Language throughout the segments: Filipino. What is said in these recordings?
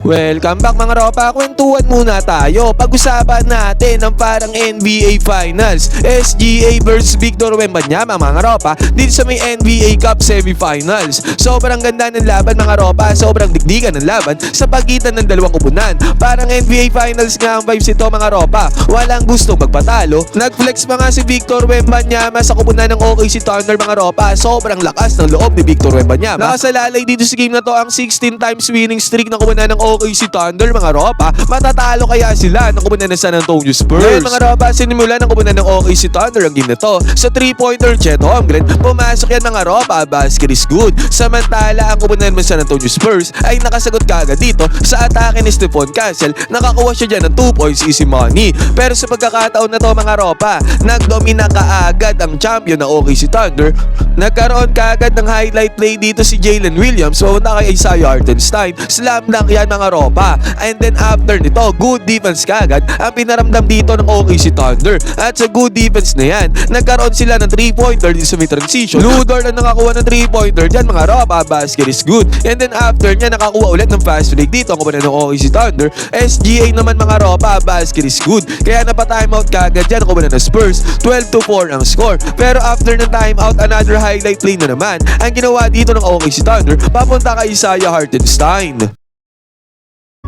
Welcome back mga ropa, kwentuhan muna tayo. Pag-usapan natin ang parang NBA Finals, SGA vs Victor Wembanyama mga ropa, dito sa may NBA Cup Semifinals. Sobrang ganda ng laban mga ropa, sobrang digdigan ng laban sa pagitan ng dalawang kupunan. Parang NBA Finals nga ang vibes ito mga ropa, walang gustong magpatalo. Nag-flex pa nga si Victor Wembanyama sa kupunan ng OKC Thunder mga ropa, sobrang lakas ng loob ni Victor Wembanyama. Nakasalalay dito sa game na to ang 16 times winning streak ng kupunan ng OKC Thunder mga ropa. Matatalo kaya sila ng kupunan ng San Antonio Spurs? Ngayon mga ropa, sinimulan ng kupunan ng OKC Thunder ang game na to. Sa 3-pointer Chet Holmgren, pumasok yan mga ropa, basket is good. Samantala ang kupunan ng San Antonio Spurs ay nakasagot kagad dito sa atake ni Stephon Castle. Nakakuha siya dyan ng 2 points, easy money. Pero sa pagkakataon na to mga ropa, nagdomina kaagad ang champion na OKC Thunder. Nagkaroon kaagad ng highlight play dito si Jalen Williams, pumunta kay Isaiah Hartenstein, slam dunk yan mga ropa. And then after nito, good defense kagad ang pinaramdam dito ng OKC Thunder. At sa good defense na yan, nagkaroon sila ng 3-pointer dito sa may transition. Ludor ang nakakuha ng 3-pointer dyan mga ropa, basket is good. And then after niya, nakakuha ulit ng fast break dito ang kupunan ng OKC Thunder. SGA naman mga ropa, basket is good. Kaya napatimeout kagad dyan ang kupunan ng Spurs, 12-4 ang score. Pero after ng timeout, another highlight play na naman ang ginawa dito ng OKC Thunder papunta kay Isaiah Hartenstein.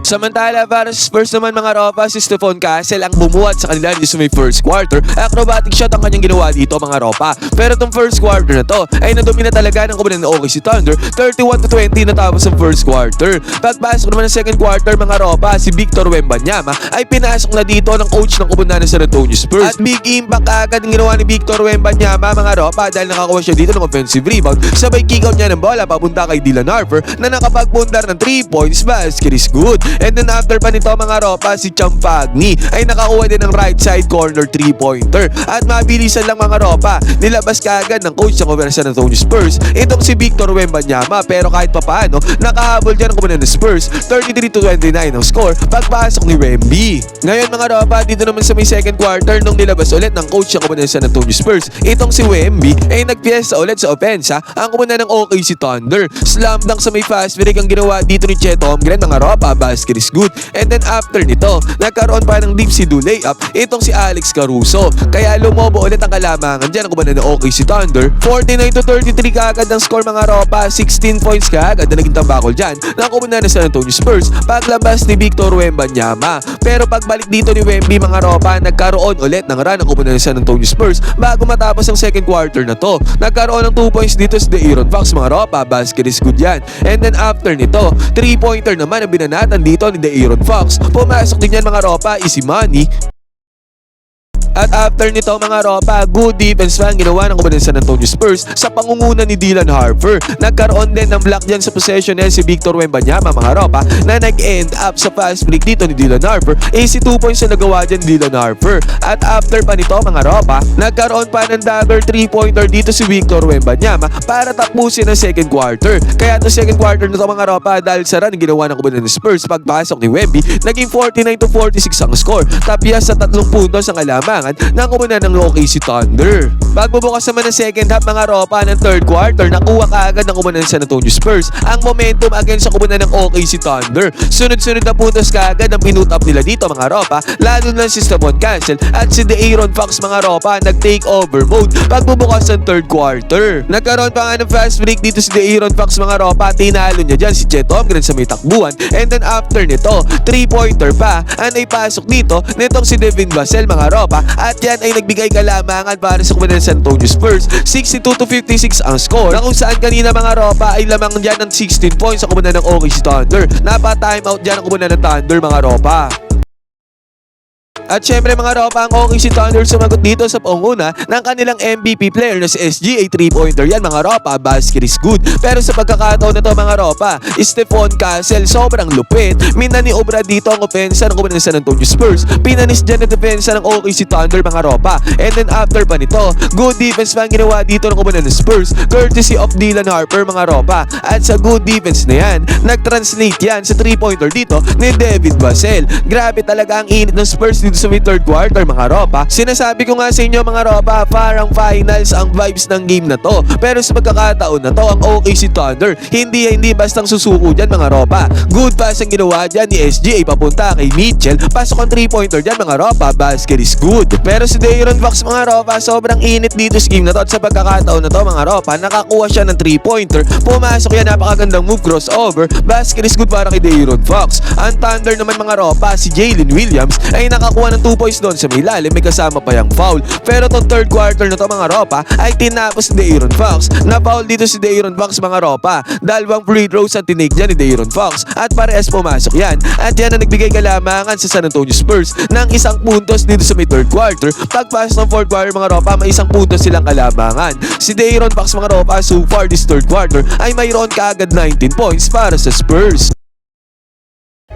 Samantala para sa Spurs naman mga ropa, si Stephon Castle ang bumuhat sa kanila dito sa may first quarter. Acrobatic shot ang kanyang ginawa dito mga ropa. Pero itong first quarter na to ay nadomina talaga ng kupunan ng OKC Thunder, 31-20 natapos ang first quarter. Pagpasok naman ng second quarter mga ropa, si Victor Wembanyama ay pinasok na dito ng coach ng kupunan ng San Antonio Spurs. At big impact agad ang ginawa ni Victor Wembanyama mga ropa dahil nakakuha siya dito ng offensive rebound. Sabay kick out niya ng bola papunta kay Dylan Harper na nakapagpundar ng 3 points, basket is good. And then after pa nito mga ropa, si Champagny ay nakakuha din ng right side corner 3-pointer. At mabilisan lang mga ropa, nilabas kaagad ng coach ng kupunan ng San Antonio Spurs itong si Victor Wembanyama. Pero kahit papaano, nakahabol dyan ang kupunan ng Spurs, 33-29 ang score pagpasok ni Wemby. Ngayon mga ropa, dito naman sa may second quarter nung nilabas ulit ng coach ng kupunan ng San Antonio Spurs itong si Wemby ay nagpiesta ulit sa opensa ang kupunan ng OKC Thunder. Slam dunk sa may fast break ang ginawa dito ni Chet Holmgren mga ropa, basket is good. And then after nito, nagkaroon pa ng deep do layup itong si Alex Caruso. Kaya lumobo ulit ang kalamangan dyan ang kupunan ng OKC Thunder. 49-33 kaagad ang score mga ropa, 16 points kaagad na naging tambakol dyan ng kupunan ng San Antonio Spurs paglabas ni Victor Wembanyama. Pero pagbalik dito ni Wemby mga ropa, nagkaroon ulit ng run ang kupunan ng San Antonio Spurs bago matapos ang second quarter na to. Nagkaroon ng 2 points dito si De'Aaron Fox mga ropa, basket is good yan. And then after nito, 3-pointer naman ang binanatan dito ni De'Aaron Fox. Pumasok din yan mga ropa, easy money. At after nito mga ropa, good defense pa ang ginawa ng kupunan ng San Antonio Spurs sa pangunguna ni Dylan Harper. Nagkaroon din ng block dyan sa possession niya si Victor Wembanyama mga ropa na nag-end up sa fast break dito ni Dylan Harper. Easy 2 points na nagawa dyan ni Dylan Harper. At after pa nito mga ropa, nagkaroon pa ng dagger 3-pointer dito si Victor Wembanyama para tapusin ang second quarter. Kaya ito second quarter na ito mga ropa, dahil sa run ginawa ng kupunan ng Spurs pagpasok ni Wemby, naging 49-46 ang score. Tapos sa 3 puntos ang alamang ng kupunan ng OKC Thunder. Pagbubukas naman ng second half mga ropa ng third quarter, nakuha kaagad ng kupunan ng San Antonio Spurs ang momentum against sa kupunan ng OKC Thunder. Sunod-sunod na puntos kaagad ang pinut up nila dito mga ropa, lalo na si Stephon Castle at si De'Aaron Fox mga ropa nag-take over mode pagbubukas ng third quarter. Nagkaroon pa nga ng fast break dito si De'Aaron Fox mga ropa, tinalo niya dyan si Chet Holmgren sa may takbuhan. And then after nito, 3-pointer pa ang naipasok dito nitong si Devin Vassell mga ropa. At yan ay nagbigay kalamangan para sa kupunan ng San Antonio Spurs, 62-56 ang score, na kung saan kanina mga ropa ay lamang dyan ng 16 points sa kupunan ng OKC Thunder. Napa-timeout dyan ang kupunan ng Thunder mga ropa. At syempre mga ropa, ang OKC Thunder sumagot dito sa panguna ng kanilang MVP player na si SGA, 3-pointer yan mga ropa, basket is good. Pero sa pagkakataon na to mga ropa, Stephon Castle sobrang lupit. Minaniobra dito ang opensa ng kupunan ng San Antonio Spurs. Pinanis dyan ang depensa ng OKC Thunder mga ropa. And then after pa nito, good defense pa ang ginawa dito ng kupunan ng Spurs, courtesy of Dylan Harper mga ropa. At sa good defense na yan, nag-translate yan sa 3-pointer dito ni David Vassell. Grabe talaga ang init ng Spurs dito dito sa may third quarter mga ropa. Sinasabi ko nga sa inyo mga ropa, parang finals ang vibes ng game na to. Pero sa pagkakataon na to, ang OKC Thunder hindi bastang susuko dyan mga ropa. Good pass ang ginawa dyan ni SGA papunta kay Mitchell. Pasok ang 3-pointer dyan mga ropa, basket is good. Pero si De'Aaron Fox mga ropa, sobrang init dito sa game na to. At sa pagkakataon na to mga ropa, nakakuha siya ng 3-pointer. Pumasok yan, napakagandang move, crossover, basket is good para kay De'Aaron Fox. Ang Thunder naman mga ropa, si Jalen Williams ay nakakuha ng 2 points doon sa may lalim, may kasama pa yung foul. Pero tong third quarter na to mga ropa ay tinapos ni De'Aaron Fox. Na-foul dito si De'Aaron Fox mga ropa. Dalawang free throws ang tinake dyan ni De'Aaron Fox at parehas pumasok yan. At yan ang nagbigay kalamangan sa San Antonio Spurs ng 1 puntos dito sa may third quarter. Pagpasok ng fourth quarter mga ropa, may 1 puntos silang kalamangan. Si De'Aaron Fox mga ropa, so far this third quarter ay mayroon kaagad 19 points para sa Spurs.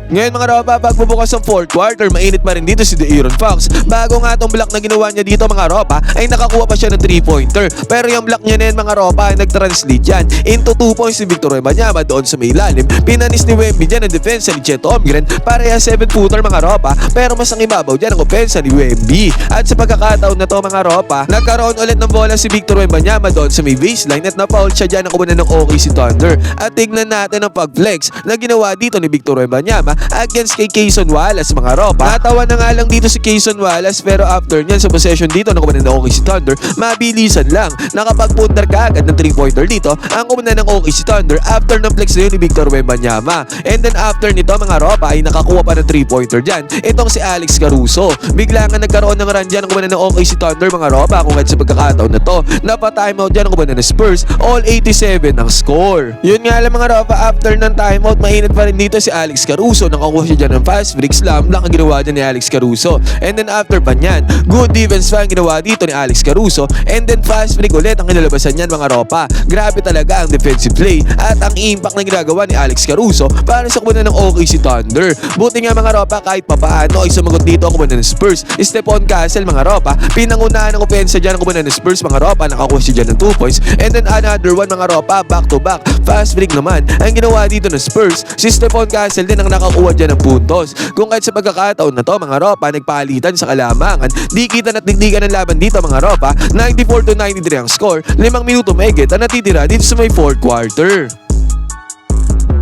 Ngayon mga ropa, pagbubukas ng fourth quarter, mainit pa rin dito si De'Aaron Fox. Bago nga itong block na ginawa niya dito mga ropa, ay nakakuha pa siya ng 3-pointer. Pero yung block niya na yan mga ropa, ay nag-translate yan into 2 points ni Victor Wembanyama doon sa may ilalim. Pinanis ni Wemby dyan ang depensa ni Chet Holmgren, pareha 7-footer mga ropa, pero mas ang ibabaw dyan ang opensa ni Wemby. At sa pagkakataon na to mga ropa, nagkaroon ulit ng bola si Victor Wembanyama doon sa may baseline at na-foul siya dyan ang kumanan ng OKC Thunder. At tignan natin ang pag-flex na ginawa dito ni Victor Wembanyama against kay Cason Wallace mga ropa. Natawa na nga lang dito si Cason Wallace, pero after nyan sa possession dito ng kumanan ng OKC Thunder, mabilisan lang. Nakapag-punter ka agad ng 3-pointer dito ang kumanan ng OKC Thunder after ng flex na yun ni Victor Wembanyama. And then after nito mga ropa ay nakakuha pa ng 3-pointer dyan itong si Alex Caruso. Bigla nga nagkaroon ng run dyan ang kumanan ng OKC Thunder mga ropa, kung sa pagkakataon na to napatimeout dyan ang kumanan ng Spurs, all 87 ang score. Yun nga lang mga ropa, after ng timeout mainit pa rin dito si Alex Caruso. Nakakuha siya dyan ng fast break, slam lang ang ginawa dyan ni Alex Caruso. And then after pa nyan, good defense pa ang ginawa dito ni Alex Caruso. And then fast break ulit ang kinalabasan nyan mga ropa. Grabe talaga ang defensive play at ang impact na ginagawa ni Alex Caruso para sa kumanan ng OKC Thunder. Buti nga mga ropa, kahit papaano ay sumagot dito ang kumanan ng Spurs. Stephon Castle mga ropa, pinangunahan ng opensa dyan ang kumanan ng Spurs mga ropa, nakakuha siya dyan ng 2 points. And then another one mga ropa, back to back fast break naman ang ginawa dito ng Spurs. Si Stephon Castle din ang nakakuha dyan ng puntos. Kung kahit sa pagkakataon na to mga ropa, nagpalitan sa kalamangan, dikitan at digdigan ng laban dito mga ropa. 94-93 ang score, 5 minuto mahigit ang natitira dito sa may fourth quarter.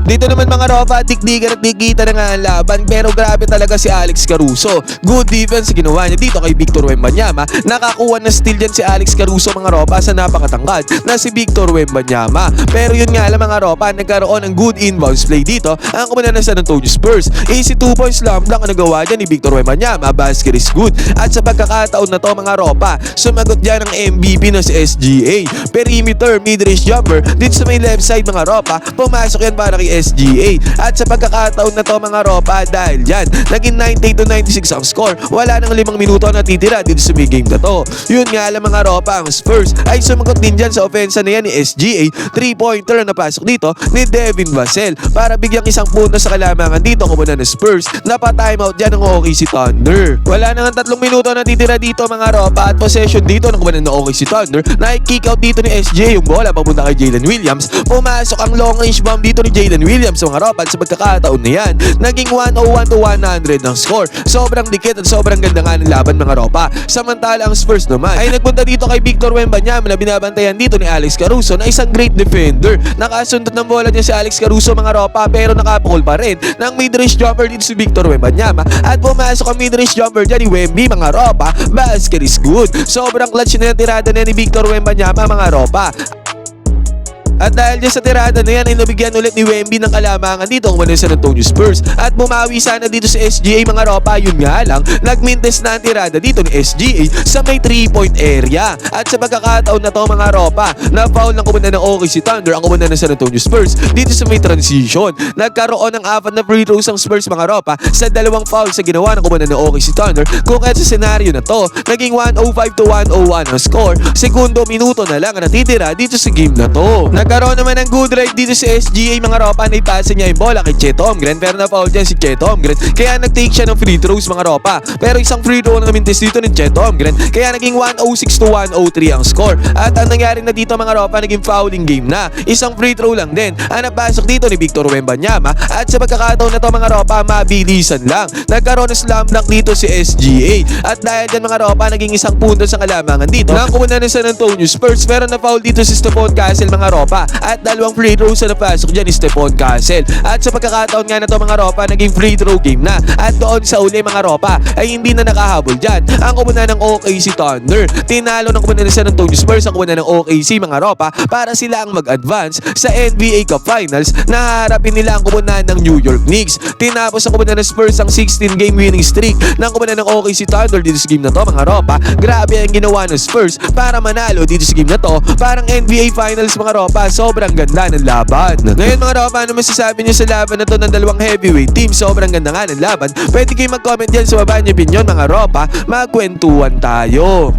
Dito naman mga ropa, dikdigan at digita na nga ang laban, pero grabe talaga si Alex Caruso. Good defense ginawa niya dito kay Victor Wembanyama. Nakakuha na steal dyan si Alex Caruso mga ropa sa napakatangkad na si Victor Wembanyama. Pero yun nga lang mga ropa, nagkaroon ng good inbounds play dito ang kumanan ng San Antonio Spurs. Easy 2 points slam dunk ang nagawa dyan ni Victor Wembanyama, basket is good. At sa pagkakataon na to mga ropa, sumagot dyan ang MVP na si SGA. Perimeter, mid-range jumper dito sa may left side mga ropa, pumasok yan para kay SGA. At sa pagkakataon na to mga ropa, dahil dyan naging 98-96 ang score, wala nang 5 minuto na natitira dito sa big game na to. Yun nga lang mga ropa, ang Spurs ay sumagot din dyan sa offensa na yan ni SGA. 3-pointer na napasok dito ni Devin Vassell para bigyang 1 punto sa kalamangan dito kumunan ng Spurs. Napa-timeout dyan ng OKC Thunder. Wala nang 3 minuto na natitira dito mga ropa at possession dito ng kumanan ng OKC Thunder. Na-kick out dito ni SGA yung bola papunta kay Jalen Williams. Pumasok ang long range bomb dito ni Jalen Williams mga ropa, at sa pagkakataon na yan naging 101-100 ng score. Sobrang dikit at sobrang ganda nga ng laban mga ropa. Samantala ang Spurs naman ay nagpunta dito kay Victor Wembanyama na binabantayan dito ni Alex Caruso na isang great defender. Nakasundot ng bola niya si Alex Caruso mga ropa, pero nakapukol pa rin ng mid-range jumper dito si Victor Wembanyama at pumasok ang mid-range jumper dyan ni Wemby mga ropa. Basket is good. Sobrang clutch na yung tirada na ni Victor Wembanyama mga ropa. At dahil dyan sa tirada na yan ay nabigyan ulit ni Wemby ng kalamangan dito ang San Antonio Spurs. At bumawi sana dito sa SGA mga ropa, yun nga lang nagmintes na ang tirada dito ni SGA sa may 3-point area. At sa pagkakataon na to mga ropa, na foul ng kumanan ng OKC Thunder ang kumanan ng San Antonio Spurs dito sa may transition. Nagkaroon ng 4 na free throws ang Spurs mga ropa sa 2 foul sa ginawa ng kumanan ng OKC Thunder. Kung kaya sa senaryo na to, naging 105-101 ang score. Segundo minuto na lang ang natitira dito sa game na to. Nagkaroon naman ng good drive dito si SGA mga ropa, na ipasa niya yung bola kay Chet Holmgren, pero na-foul dyan si Chet Holmgren, kaya nag-take siya ng free throws mga ropa. Pero isang free throw ang namintis dito ni Chet Holmgren, kaya naging 106 to 103 ang score. At ang nangyari na dito mga ropa, naging fouling game na. Isang free throw lang din ang napasok dito ni Victor Wembanyama, at sa pagkakataon na to mga ropa, mabilisan lang. Nagkaroon ng slam dunk dito si SGA, at dahil dyan mga ropa, naging isang punto sa kalamangan dito ng kumunan ng San Antonio Spurs, pero na-foul dito si Stephon Castle mga ropa, at dalawang free throws na napasok dyan ni Stephon Castle. At sa pagkakataon nga na to mga ropa, naging free throw game na, at doon sa uli mga ropa ay hindi na nakahabol dyan ang kumunan ng OKC Thunder. Tinalo ng kumunan ng San Antonio Spurs ang kumunan ng OKC mga ropa para sila ang mag-advance sa NBA Cup Finals na harapin nila ang kumunan ng New York Knicks. Tinapos ang kumunan ng Spurs ang 16-game winning streak ng kumunan ng OKC Thunder dito sa game na to mga ropa. Grabe ang ginawa ng Spurs para manalo dito sa game na to. Parang NBA Finals mga ropa, sobrang ganda ng laban. Ngayon mga ropa, ano masasabi niyo sa laban na to ng dalawang heavyweight team? Sobrang ganda nga ng laban. Pwede kayo mag-comment dyan sa baba niyo opinion mga ropa. Magkwentuhan tayo.